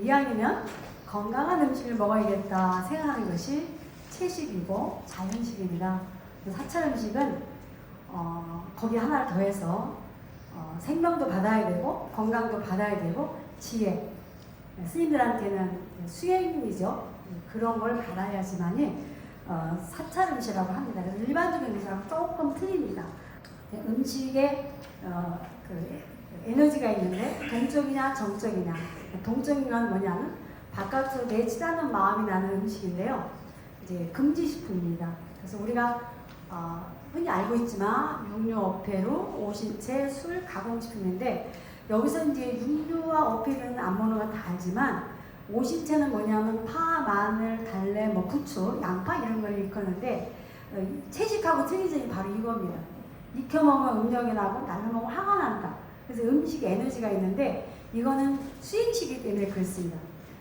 이왕이면 건강한 음식을 먹어야겠다 생각하는 것이 채식이고 자연식입니다. 사찰 음식은 거기 하나를 더해서 생명도 받아야 되고 건강도 받아야 되고 지혜, 스님들한테는 수행이죠. 그런 걸 받아야지만이 사찰 음식이라고 합니다. 그래서 일반적인 음식하고 조금 틀립니다. 음식에 그 에너지가 있는데 동적이냐 정적이냐. 동적인 건 뭐냐면 바깥으로 내지 않는 마음이 나는 음식인데요. 이제 금지식품입니다. 그래서 우리가 흔히 알고 있지만 육류, 어패류, 오신채, 술, 가공식품인데 여기서 이제 육류와 어패류는 안 먹는 건 다 알지만 오신채는 뭐냐면 파, 마늘, 달래, 뭐 부추, 양파 이런 걸 일컫는데 채식하고 틀린 점이 바로 이겁니다. 익혀 먹으면 음력이 나고 날로 먹으면 화가 난다. 그래서 음식에 에너지가 있는데 이거는 수행식이기 때문에 그렇습니다.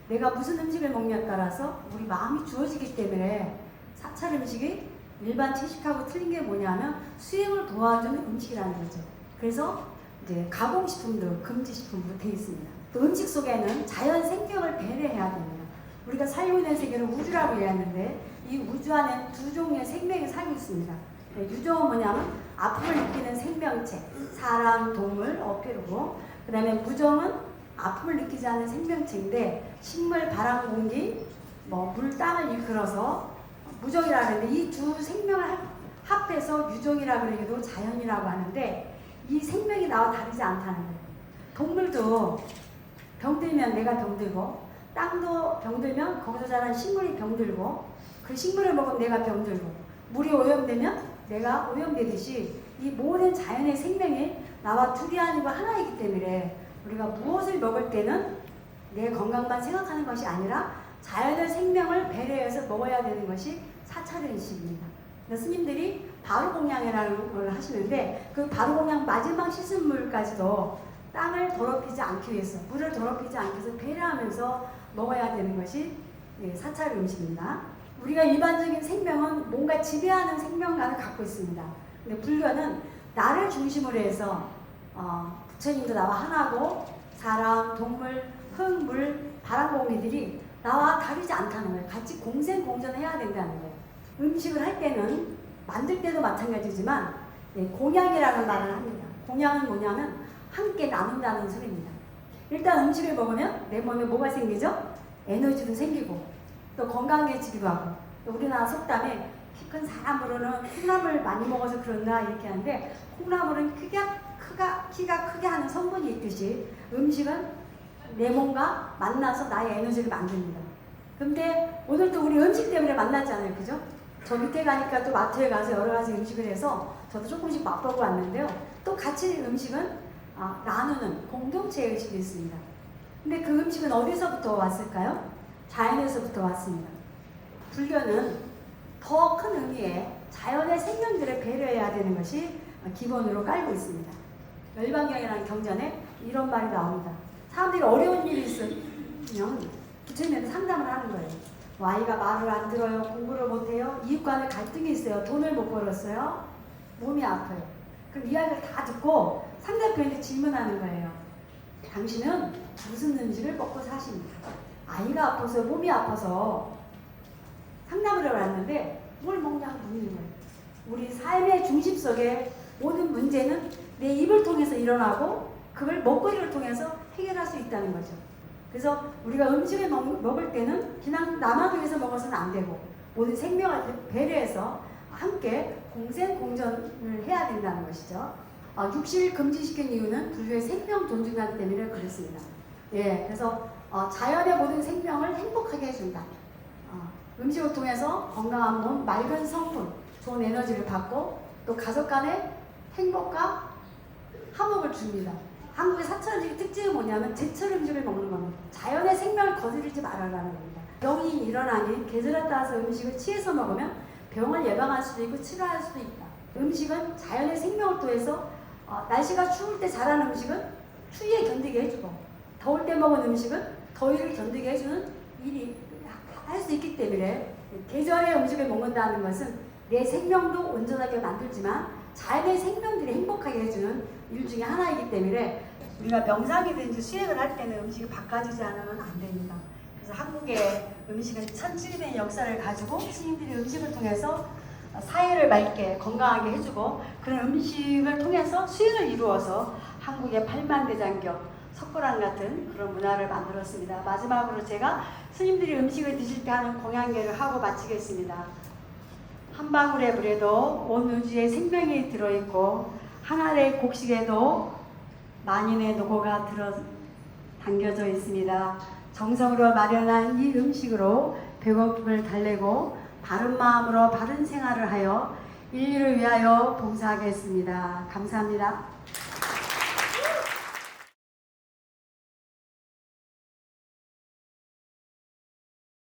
내가 무슨 음식을 먹냐에 따라서 우리 마음이 주어지기 때문에 사찰 음식이 일반 채식하고 틀린 게 뭐냐면 수행을 도와주는 음식이라는 거죠. 그래서 이제 가공식품도 금지식품으로 되어 있습니다. 또 음식 속에는 자연 생명을 배려해야 됩니다. 우리가 살고 있는 세계를 우주라고 얘기하는데 이 우주 안에 두 종류의 생명이 살고 있습니다. 유종은 뭐냐면 아픔을 느끼는 생명체, 사람, 동물, 어패류고 그 다음에 무종은 아픔을 느끼지 않는 생명체인데 식물, 바람, 공기, 물, 땅을 일컬어서 무종이라고 하는데 이 두 생명을 합해서 유종이라고 그러기도 자연이라고 하는데 이 생명이 나와 다르지 않다는 거예요. 동물도 병들면 내가 병들고 땅도 병들면 거기서 자란 식물이 병들고 그 식물을 먹으면 내가 병들고 물이 오염되면 내가 오염되듯이 이 모든 자연의 생명이 나와 둘이 아니고 하나이기 때문에 우리가 무엇을 먹을 때는 내 건강만 생각하는 것이 아니라 자연의 생명을 배려해서 먹어야 되는 것이 사찰의식입니다. 스님들이 바루공양이라는 걸 하시는데 그 바루공양 마지막 시즌물까지도 땅을 더럽히지 않기 위해서 물을 더럽히지 않기 위해서 배려하면서 먹어야 되는 것이 사찰 음식입니다. 우리가 일반적인 생명은 뭔가 지배하는 생명관을 갖고 있습니다. 근데 불교는 나를 중심으로 해서 부처님도 나와 하나고 사람, 동물, 흙, 물, 바람, 공기들이 나와 다르지 않다는 거예요. 같이 공생공존해야 된다는 거예요. 음식을 할 때는 만들 때도 마찬가지지만 공양이라는 말을 합니다. 공양은 뭐냐면 함께 나눈다는 소리입니다. 일단 음식을 먹으면 내 몸에 뭐가 생기죠? 에너지도 생기고 또 건강해지기도 하고 또 우리나라 속담에 키 큰 사람으로는 콩나물 많이 먹어서 그런가 이렇게 하는데 콩나물은 키가 크게 하는 성분이 있듯이 음식은 내 몸과 만나서 나의 에너지를 만듭니다. 근데 오늘도 우리 음식 때문에 만났잖아요. 그죠? 저 밑에 가니까 또 마트에 가서 여러 가지 음식을 해서 저도 조금씩 맛보고 왔는데요. 또 같이 음식은 나누는 공동체 의식이 있습니다. 근데 그 음식은 어디서부터 왔을까요? 자연에서부터 왔습니다. 불교는 더 큰 의미의 자연의 생명들을 배려해야 되는 것이 기본으로 깔고 있습니다. 열반경이라는 경전에 이런 말이 나옵니다. 사람들이 어려운 일이 있으면 부처님한테 상담을 하는 거예요. 아이가 말을 안 들어요. 공부를 못해요. 이웃 간에 갈등이 있어요. 돈을 못 벌었어요. 몸이 아파요. 그럼 이야기를 다 듣고 상대편에게 질문하는 거예요. 당신은 무슨 음식을 먹고 사십니까? 아이가 아파서 몸이 아파서 상담을 하러 왔는데 뭘 먹냐고 묻는 거예요. 우리 삶의 중심 속에 모든 문제는 내 입을 통해서 일어나고 그걸 먹거리를 통해서 해결할 수 있다는 거죠. 그래서 우리가 음식을 먹을 때는 그냥 나만 위해서 먹어서는 안 되고 모든 생명을 배려해서 함께 공생공존을 해야 된다는 것이죠. 육식을 금지시킨 이유는 불교의 생명 존중하기 때문에 그렇습니다. 그래서 자연의 모든 생명을 행복하게 해준다. 음식을 통해서 건강한 몸, 맑은 성분, 좋은 에너지를 받고 또 가족 간의 행복과 화목을 줍니다. 한국의 사찰 음식의 특징은 뭐냐면 제철 음식을 먹는 겁니다. 자연의 생명을 거스르지 말아라는 겁니다. 병이 일어나니 계절에 따라서 음식을 취해서 먹으면 병을 예방할 수도 있고 치료할 수도 있다. 음식은 자연의 생명을 통해서 날씨가 추울 때 자라는 음식은 추위에 견디게 해주고 더울 때 먹은 음식은 더위를 견디게 해주는 일이 할 수 있기 때문에 계절의 음식을 먹는다는 것은 내 생명도 온전하게 만들지만 자연의 생명들이 행복하게 해주는 일 중에 하나이기 때문에 우리가 명상이든지 수행을 할 때는 음식이 바꿔지지 않으면 안 됩니다. 그래서 한국의 음식은 1700년 역사를 가지고 스님들이 음식을 통해서 사회를 맑게 건강하게 해주고 그런 음식을 통해서 수행을 이루어서 한국의 팔만대장경, 석고랑 같은 그런 문화를 만들었습니다. 마지막으로 제가 스님들이 음식을 드실 때 하는 공양계를 하고 마치겠습니다. 한 방울의 물에도 온 우주의 생명이 들어있고 한 알의 곡식에도 만인의 노고가 담겨져 있습니다. 정성으로 마련한 이 음식으로 배고픔을 달래고 바른 마음으로 바른 생활을 하여 인류를 위하여 봉사하겠습니다. 감사합니다.